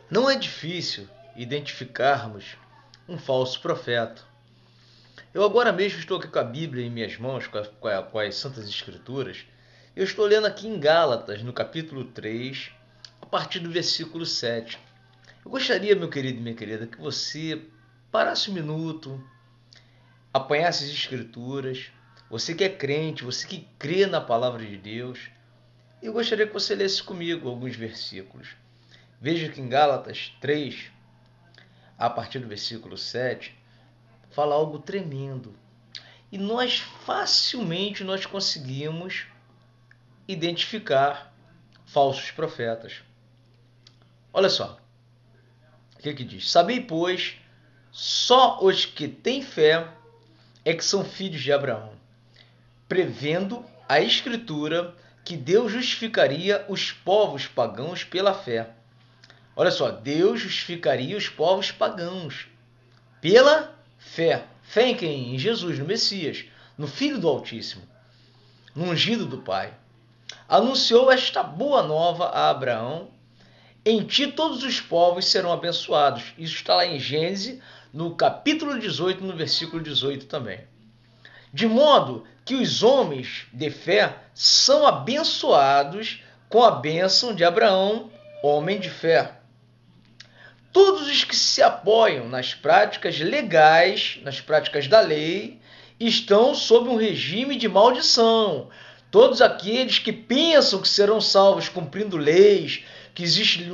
Não é difícil identificarmos um falso profeta. Eu agora mesmo estou aqui com a Bíblia em minhas mãos, com as Santas Escrituras. Eu estou lendo aqui em Gálatas, no capítulo 3, a partir do versículo 7. Eu gostaria, meu querido e minha querida, que você parasse um minuto, apanhasse as Escrituras. Você que é crente, você que crê na palavra de Deus. Eu gostaria que você lesse comigo alguns versículos. Veja que em Gálatas 3, a partir do versículo 7, fala algo tremendo. E nós conseguimos identificar falsos profetas. Olha só, o que diz? Sabei, pois, só os que têm fé é que são filhos de Abraão, prevendo a Escritura que Deus justificaria os povos pagãos pela fé. Olha só, Deus justificaria os povos pagãos pela fé. Fé em quem? Em Jesus, no Messias, no Filho do Altíssimo, no ungido do Pai. Anunciou esta boa nova a Abraão: em ti todos os povos serão abençoados. Isso está lá em Gênesis, no capítulo 18, no versículo 18 também. De modo que os homens de fé são abençoados com a bênção de Abraão, homem de fé. Todos os que se apoiam nas práticas legais, nas práticas da lei, estão sob um regime de maldição. Todos aqueles que pensam que serão salvos cumprindo leis, que existem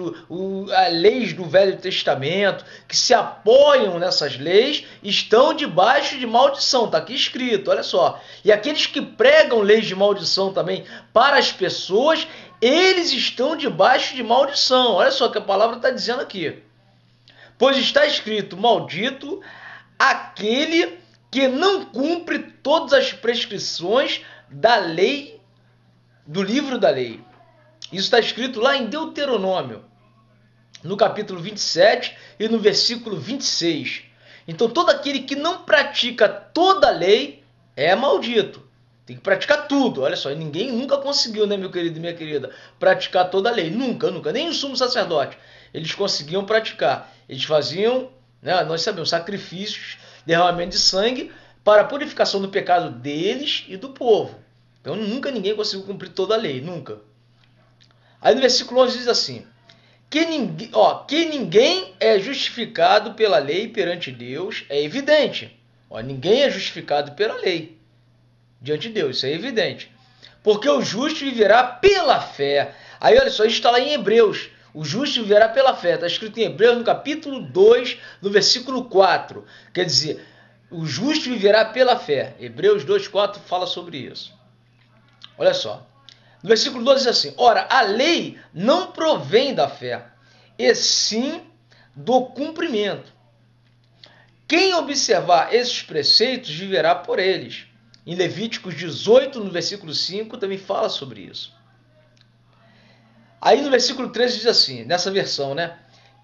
leis do Velho Testamento, que se apoiam nessas leis, estão debaixo de maldição. Está aqui escrito, olha só. E aqueles que pregam leis de maldição também para as pessoas, eles estão debaixo de maldição. Olha só o que a palavra está dizendo aqui. Pois está escrito: maldito aquele que não cumpre todas as prescrições da lei, do livro da lei. Isso está escrito lá em Deuteronômio, no capítulo 27 e no versículo 26. Então todo aquele que não pratica toda a lei é maldito. Tem que praticar tudo. Olha só, ninguém nunca conseguiu, né, meu querido e minha querida, praticar toda a lei. Nunca. Nem o sumo sacerdote. Eles conseguiam praticar. Eles faziam, né, nós sabemos, sacrifícios, derramamento de sangue para a purificação do pecado deles e do povo. Então nunca ninguém conseguiu cumprir toda a lei. Nunca. Aí no versículo 11 diz assim: que ninguém é justificado pela lei perante Deus é evidente. Ninguém é justificado pela lei diante de Deus, isso é evidente. Porque o justo viverá pela fé. Aí olha só, isso está lá em Hebreus. O justo viverá pela fé. Está escrito em Hebreus no capítulo 2, no versículo 4. Quer dizer, o justo viverá pela fé. Hebreus 2, 4 fala sobre isso. Olha só. No versículo 12 diz assim: ora, a lei não provém da fé, e sim do cumprimento. Quem observar esses preceitos viverá por eles. Em Levíticos 18, no versículo 5, também fala sobre isso. Aí no versículo 13 diz assim, nessa versão, né?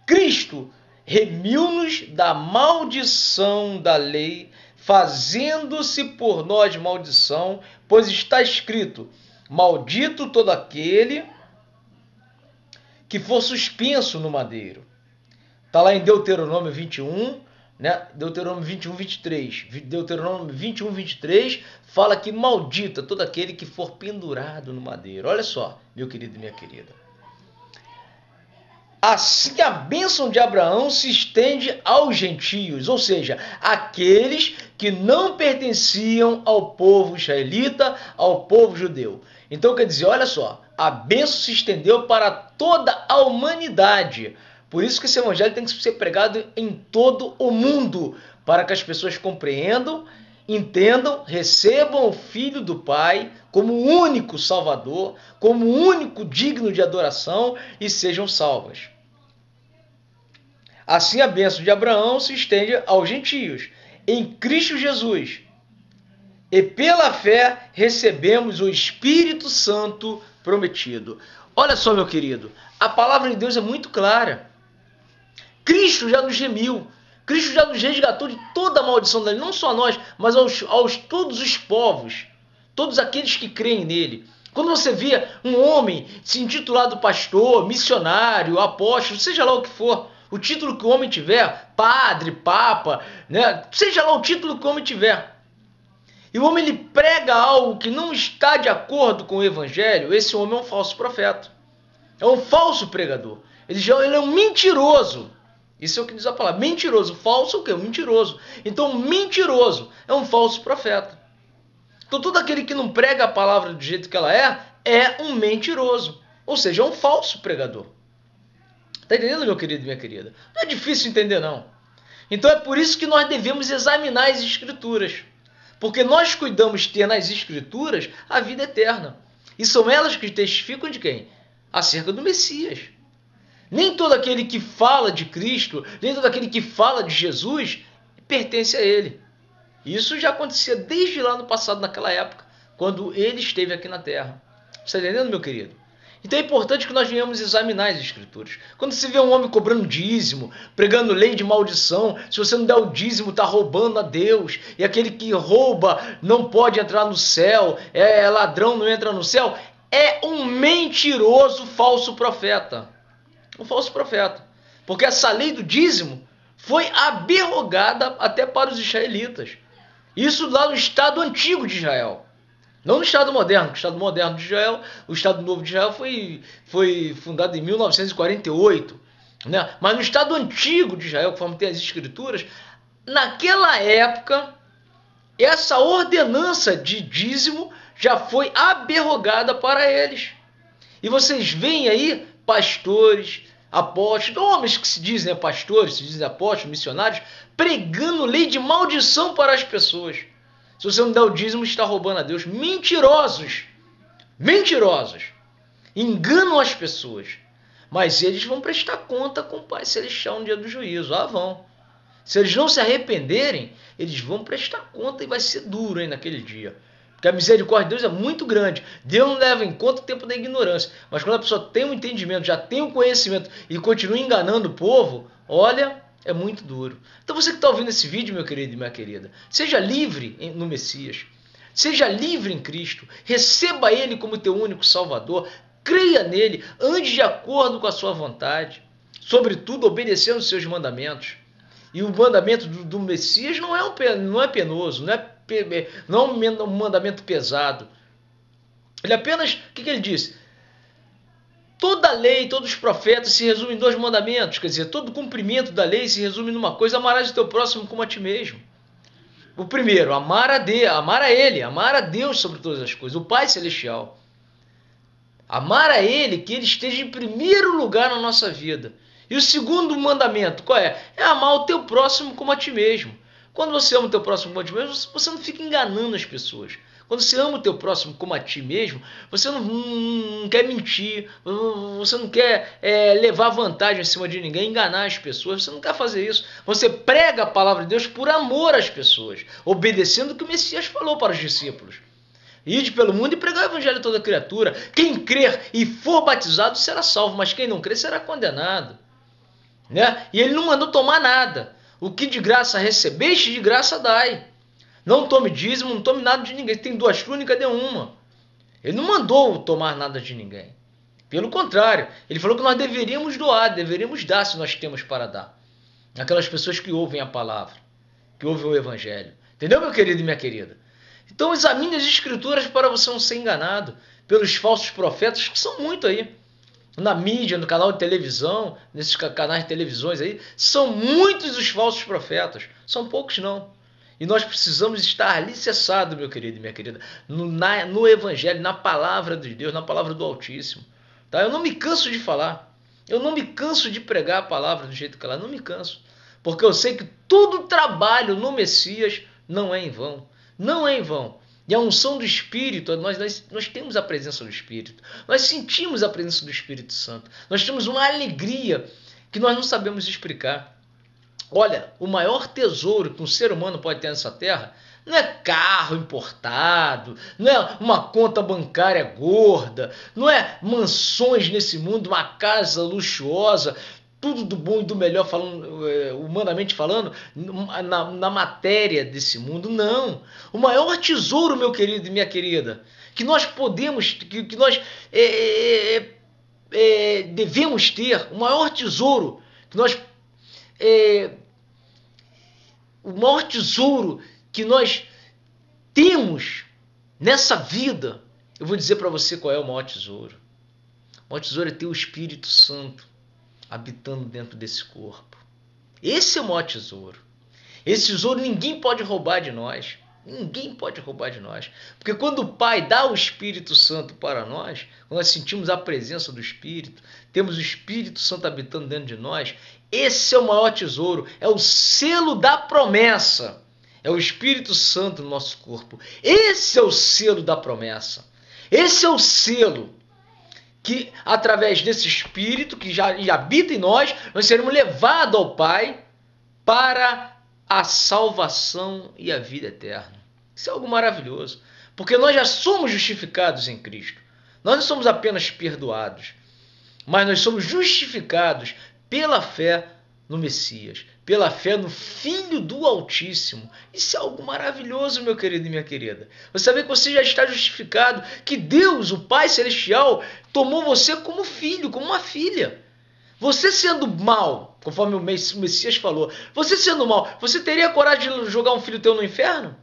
Cristo remiu-nos da maldição da lei, fazendo-se por nós maldição, pois está escrito: maldito todo aquele que for suspenso no madeiro. Está lá em Deuteronômio 21, né? Deuteronômio 21, 23. Deuteronômio 21, 23 fala que maldita todo aquele que for pendurado no madeiro. Olha só, meu querido e minha querida. Assim a bênção de Abraão se estende aos gentios, ou seja, aqueles que não pertenciam ao povo israelita, ao povo judeu. Então quer dizer, olha só, a bênção se estendeu para toda a humanidade. Por isso que esse evangelho tem que ser pregado em todo o mundo, para que as pessoas compreendam, entendam, recebam o Filho do Pai como o único Salvador, como o único digno de adoração e sejam salvas. Assim a bênção de Abraão se estende aos gentios, em Cristo Jesus. E pela fé recebemos o Espírito Santo prometido. Olha só, meu querido, a palavra de Deus é muito clara. Cristo já nos remiu. Cristo já nos resgatou de toda a maldição dele, não só nós, mas aos todos os povos, todos aqueles que creem nele. Quando você vê um homem se intitulado pastor, missionário, apóstolo, seja lá o que for, o título que o homem tiver, padre, papa, né? Seja lá o título que o homem tiver, e o homem ele prega algo que não está de acordo com o evangelho, esse homem é um falso profeta. É um falso pregador. Ele é um mentiroso. Isso é o que diz a palavra. Mentiroso. Falso é o quê? Um mentiroso. Então, mentiroso é um falso profeta. Então, todo aquele que não prega a palavra do jeito que ela é um mentiroso. Ou seja, é um falso pregador. Está entendendo, meu querido e minha querida? Não é difícil entender, não. Então, é por isso que nós devemos examinar as Escrituras. Porque nós cuidamos de ter nas Escrituras a vida eterna. E são elas que testificam de quem? Acerca do Messias. Nem todo aquele que fala de Cristo, nem todo aquele que fala de Jesus, pertence a ele. Isso já acontecia desde lá no passado, naquela época, quando ele esteve aqui na Terra. Você está entendendo, meu querido? Então é importante que nós venhamos examinar as Escrituras. Quando se vê um homem cobrando dízimo, pregando lei de maldição, se você não der o dízimo, está roubando a Deus, e aquele que rouba não pode entrar no céu, é ladrão, não entra no céu, é um mentiroso falso profeta. Um falso profeta. Porque essa lei do dízimo foi aberrogada até para os israelitas. Isso lá no Estado antigo de Israel. Não no Estado moderno, porque o Estado moderno de Israel, o Estado Novo de Israel foi fundado em 1948. Né? Mas no Estado antigo de Israel, conforme tem as escrituras, naquela época, essa ordenança de dízimo já foi aberrogada para eles. E vocês veem aí pastores, apóstolos, homens que se dizem pastores, se dizem apóstolos, missionários, pregando lei de maldição para as pessoas. Se você não der o dízimo, está roubando a Deus. Mentirosos. Mentirosos. Enganam as pessoas. Mas eles vão prestar conta com o Pai Celestial no dia do juízo. Ah, vão. Se eles não se arrependerem, eles vão prestar conta e vai ser duro, hein, naquele dia. Porque a misericórdia de Deus é muito grande. Deus não leva em conta o tempo da ignorância. Mas quando a pessoa tem um entendimento, já tem um conhecimento e continua enganando o povo, olha, é muito duro. Então você que está ouvindo esse vídeo, meu querido e minha querida, seja livre no Messias. Seja livre em Cristo. Receba Ele como teu único Salvador. Creia nele. Ande de acordo com a sua vontade. Sobretudo, obedecendo os seus mandamentos. E o mandamento do Messias não é penoso, não é um mandamento pesado. Ele apenas, o que ele diz? Toda a lei, todos os profetas se resumem em 2 mandamentos. Quer dizer, todo o cumprimento da lei se resume numa coisa: amarás o teu próximo como a ti mesmo. O primeiro, amar a Ele, amar a Deus sobre todas as coisas, o Pai Celestial. Amar a Ele, que Ele esteja em primeiro lugar na nossa vida. E o segundo mandamento, qual é? É amar o teu próximo como a ti mesmo. Quando você ama o teu próximo como a ti mesmo, você não fica enganando as pessoas. Quando você ama o teu próximo como a ti mesmo, você não quer mentir, você não quer levar vantagem em cima de ninguém, enganar as pessoas, você não quer fazer isso. Você prega a palavra de Deus por amor às pessoas, obedecendo o que o Messias falou para os discípulos. Ide pelo mundo e pregar o evangelho a toda criatura. Quem crer e for batizado será salvo, mas quem não crer será condenado. Né? E ele não mandou tomar nada. O que de graça recebeste, de graça dai. Não tome dízimo, não tome nada de ninguém. Tem 2 túnicas, dê uma. Ele não mandou tomar nada de ninguém. Pelo contrário, ele falou que nós deveríamos doar, deveríamos dar se nós temos para dar. Aquelas pessoas que ouvem a palavra, que ouvem o evangelho. Entendeu, meu querido e minha querida? Então examine as escrituras para você não ser enganado pelos falsos profetas, que são muito aí. Na mídia, no canal de televisão, nesses canais de televisões aí, são muitos os falsos profetas. São poucos não. E nós precisamos estar alicerçados, meu querido e minha querida, no evangelho, na palavra de Deus, na palavra do Altíssimo. Tá? Eu não me canso de falar. Eu não me canso de pregar a palavra do jeito que ela é. Não me canso. Porque eu sei que todo trabalho no Messias não é em vão. Não é em vão. E a unção do Espírito, nós temos a presença do Espírito. Nós sentimos a presença do Espírito Santo. Nós temos uma alegria que nós não sabemos explicar. Olha, o maior tesouro que um ser humano pode ter nessa terra não é carro importado, não é uma conta bancária gorda, não é mansões nesse mundo, uma casa luxuosa, tudo do bom e do melhor, humanamente falando, na matéria desse mundo. Não. O maior tesouro, meu querido e minha querida, que nós podemos, que nós devemos ter, o maior tesouro que nós o maior tesouro que nós temos nessa vida. Eu vou dizer para você qual é o maior tesouro. O maior tesouro é ter o Espírito Santo habitando dentro desse corpo. Esse é o maior tesouro. Esse tesouro ninguém pode roubar de nós. Ninguém pode roubar de nós. Porque quando o Pai dá o Espírito Santo para nós, quando nós sentimos a presença do Espírito, temos o Espírito Santo habitando dentro de nós, esse é o maior tesouro, é o selo da promessa. É o Espírito Santo no nosso corpo. Esse é o selo da promessa. Esse é o selo que, através desse Espírito que já habita em nós seremos levados ao Pai para a salvação e a vida eterna. Isso é algo maravilhoso, porque nós já somos justificados em Cristo. Nós não somos apenas perdoados, mas nós somos justificados pela fé no Messias, pela fé no Filho do Altíssimo. Isso é algo maravilhoso, meu querido e minha querida. Você sabe que você já está justificado, que Deus, o Pai Celestial, tomou você como filho, como uma filha. Você sendo mal, conforme o Messias falou, você sendo mal, você teria coragem de jogar um filho teu no inferno?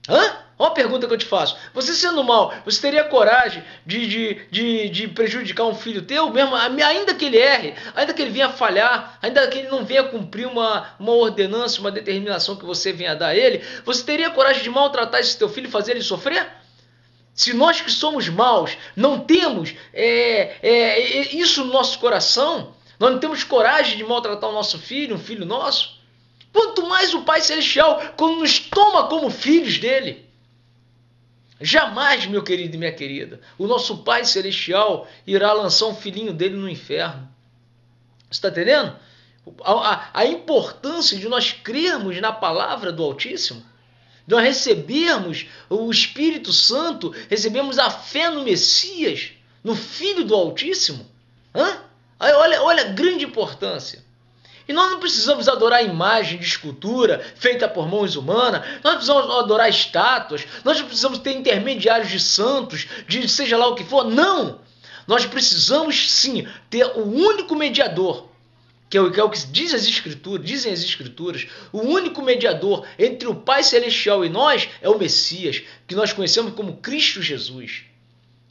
Hã? Uma pergunta que eu te faço. Você sendo mal, você teria coragem de prejudicar um filho teu, mesmo, ainda que ele erre, ainda que ele venha falhar, ainda que ele não venha cumprir uma ordenança, uma determinação que você venha dar a ele, você teria coragem de maltratar esse teu filho e fazer ele sofrer? Se nós que somos maus não temos isso no nosso coração, nós não temos coragem de maltratar o nosso filho, um filho nosso, quanto mais o Pai Celestial, quando nos toma como filhos dele. Jamais, meu querido e minha querida, o nosso Pai Celestial irá lançar um filhinho dele no inferno. Você está entendendo? A importância de nós crermos na palavra do Altíssimo, de nós recebermos o Espírito Santo, recebemos a fé no Messias, no Filho do Altíssimo. Olha a grande importância. E nós não precisamos adorar imagem de escultura feita por mãos humanas, nós não precisamos adorar estátuas, nós não precisamos ter intermediários de santos, de seja lá o que for. Não! Nós precisamos sim ter o único mediador, que é o que dizem as Escrituras, o único mediador entre o Pai Celestial e nós é o Messias, que nós conhecemos como Cristo Jesus.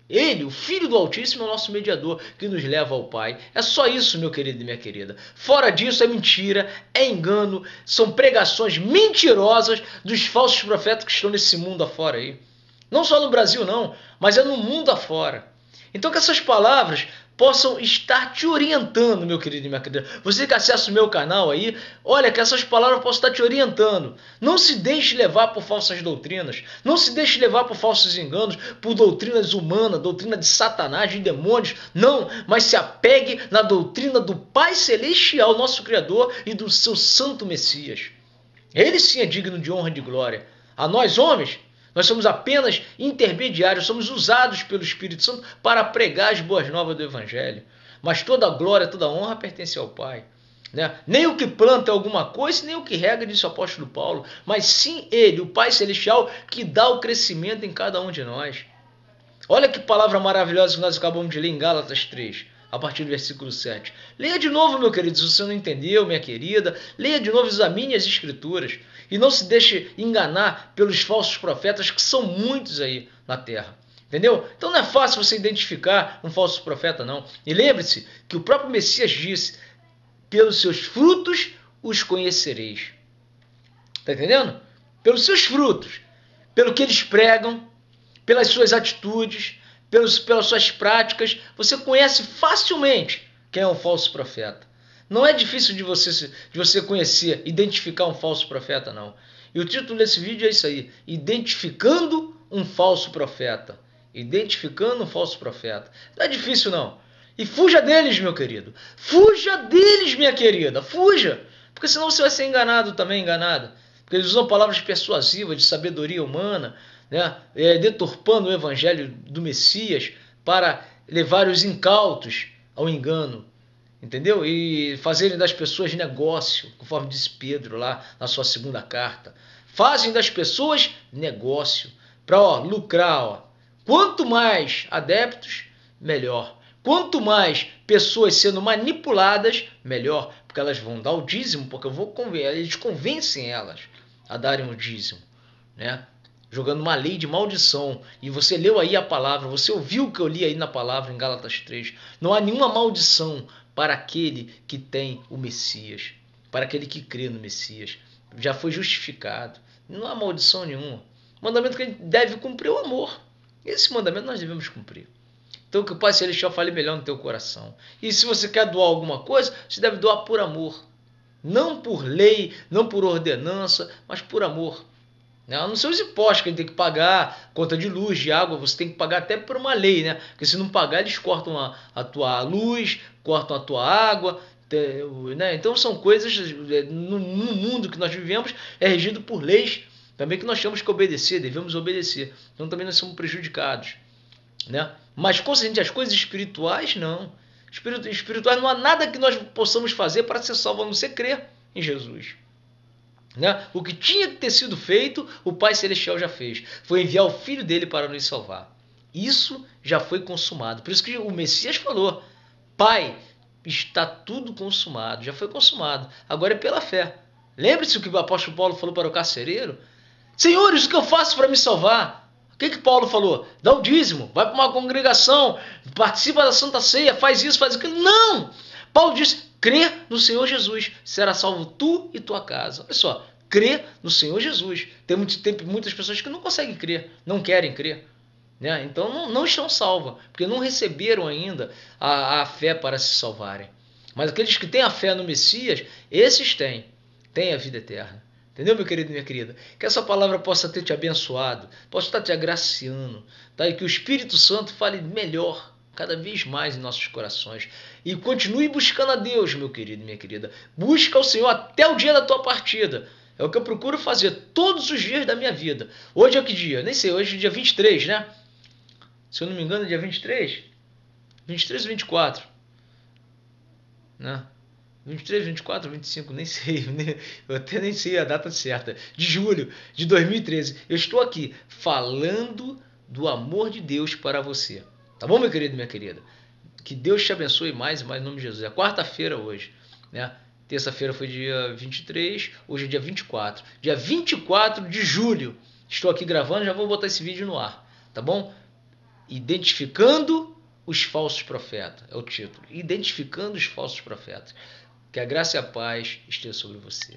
Ele, o Filho do Altíssimo, é o nosso mediador que nos leva ao Pai. É só isso, meu querido e minha querida. Fora disso é mentira, é engano, são pregações mentirosas dos falsos profetas que estão nesse mundo afora aí. Não só no Brasil não, mas é no mundo afora. Então que essas palavras possam estar te orientando, meu querido e minha querida. Você que acessa o meu canal aí, olha, que essas palavras possam estar te orientando. Não se deixe levar por falsas doutrinas. Não se deixe levar por falsos enganos, por doutrinas humanas, doutrina de Satanás, de demônios. Não, mas se apegue na doutrina do Pai Celestial, nosso Criador, e do seu Santo Messias. Ele sim é digno de honra e de glória. A nós, homens, nós somos apenas intermediários, somos usados pelo Espírito Santo para pregar as boas novas do Evangelho. Mas toda a glória, toda a honra pertence ao Pai. Né? Nem o que planta é alguma coisa, nem o que rega, disse o apóstolo Paulo, mas sim Ele, o Pai Celestial, que dá o crescimento em cada um de nós. Olha que palavra maravilhosa que nós acabamos de ler em Gálatas 3. A partir do versículo 7. Leia de novo, meu querido, se você não entendeu, minha querida. Leia de novo, examine as Escrituras. E não se deixe enganar pelos falsos profetas, que são muitos aí na terra. Entendeu? Então não é fácil você identificar um falso profeta, não. E lembre-se que o próprio Messias disse: pelos seus frutos os conhecereis. Está entendendo? Pelos seus frutos. Pelo que eles pregam, pelas suas atitudes, pelas suas práticas, você conhece facilmente quem é um falso profeta. Não é difícil de você conhecer, identificar um falso profeta, não. E o título desse vídeo é isso aí: identificando um falso profeta. Identificando um falso profeta. Não é difícil, não. E fuja deles, meu querido. Fuja deles, minha querida. Fuja. Porque senão você vai ser enganado também, enganada. Porque eles usam palavras persuasivas, de sabedoria humana, né? Deturpando o evangelho do Messias para levar os incautos ao engano, entendeu? E fazerem das pessoas negócio, conforme disse Pedro lá na sua segunda carta. Fazem das pessoas negócio para lucrar Quanto mais adeptos, melhor. Quanto mais pessoas sendo manipuladas, melhor. Porque elas vão dar o dízimo, porque eles convencem elas a darem o dízimo, né? Jogando uma lei de maldição. E você leu aí a palavra, você ouviu o que eu li aí na palavra em Gálatas 3. Não há nenhuma maldição para aquele que tem o Messias, para aquele que crê no Messias. Já foi justificado. Não há maldição nenhuma. O mandamento que a gente deve cumprir é o amor. Esse mandamento nós devemos cumprir. Então que o Pai Celestial fale melhor no teu coração. E se você quer doar alguma coisa, você deve doar por amor. Não por lei, não por ordenança, mas por amor. Não são os impostos que a gente tem que pagar, conta de luz, de água, você tem que pagar até por uma lei, né? Porque se não pagar, eles cortam a tua luz, cortam a tua água, né? Então são coisas, no mundo que nós vivemos, é regido por leis também que nós temos que obedecer, devemos obedecer. Então também nós somos prejudicados, né? Mas concernente às coisas espirituais, não. Espirituais não há nada que nós possamos fazer para ser salvo, a não ser crer em Jesus. Né? O que tinha que ter sido feito, o Pai Celestial já fez. Foi enviar o Filho dele para nos salvar. Isso já foi consumado. Por isso que o Messias falou: Pai, está tudo consumado. Já foi consumado. Agora é pela fé. Lembre-se o que o apóstolo Paulo falou para o carcereiro: Senhores, o que eu faço para me salvar? O que Paulo falou? Dá o dízimo, vai para uma congregação, participa da Santa Ceia, faz isso, faz aquilo. Não! Paulo disse: crê no Senhor Jesus, será salvo tu e tua casa. Olha só, crê no Senhor Jesus. Tem muitas pessoas que não conseguem crer, não querem crer, né? Então não estão salvas, porque não receberam ainda a fé para se salvarem. Mas aqueles que têm a fé no Messias, esses têm a vida eterna. Entendeu, meu querido e minha querida? Que essa palavra possa ter te abençoado, possa estar te agraciando, tá? E que o Espírito Santo fale melhor, cada vez mais em nossos corações. E continue buscando a Deus, meu querido e minha querida. Busca o Senhor até o dia da tua partida. É o que eu procuro fazer todos os dias da minha vida. Hoje é que dia? Nem sei, hoje é dia 23, né? Se eu não me engano, é dia 23? 23 ou 24? Né? 23, 24, 25, nem sei, eu até nem sei a data certa, de julho de 2013. Eu estou aqui falando do amor de Deus para você. Tá bom, meu querido e minha querida? Que Deus te abençoe mais e mais em nome de Jesus. É quarta-feira hoje, né? Terça-feira foi dia 23, hoje é dia 24. Dia 24 de julho. Estou aqui gravando, já vou botar esse vídeo no ar, tá bom? Identificando os falsos profetas, é o título. Identificando os falsos profetas. Que a graça e a paz esteja sobre você.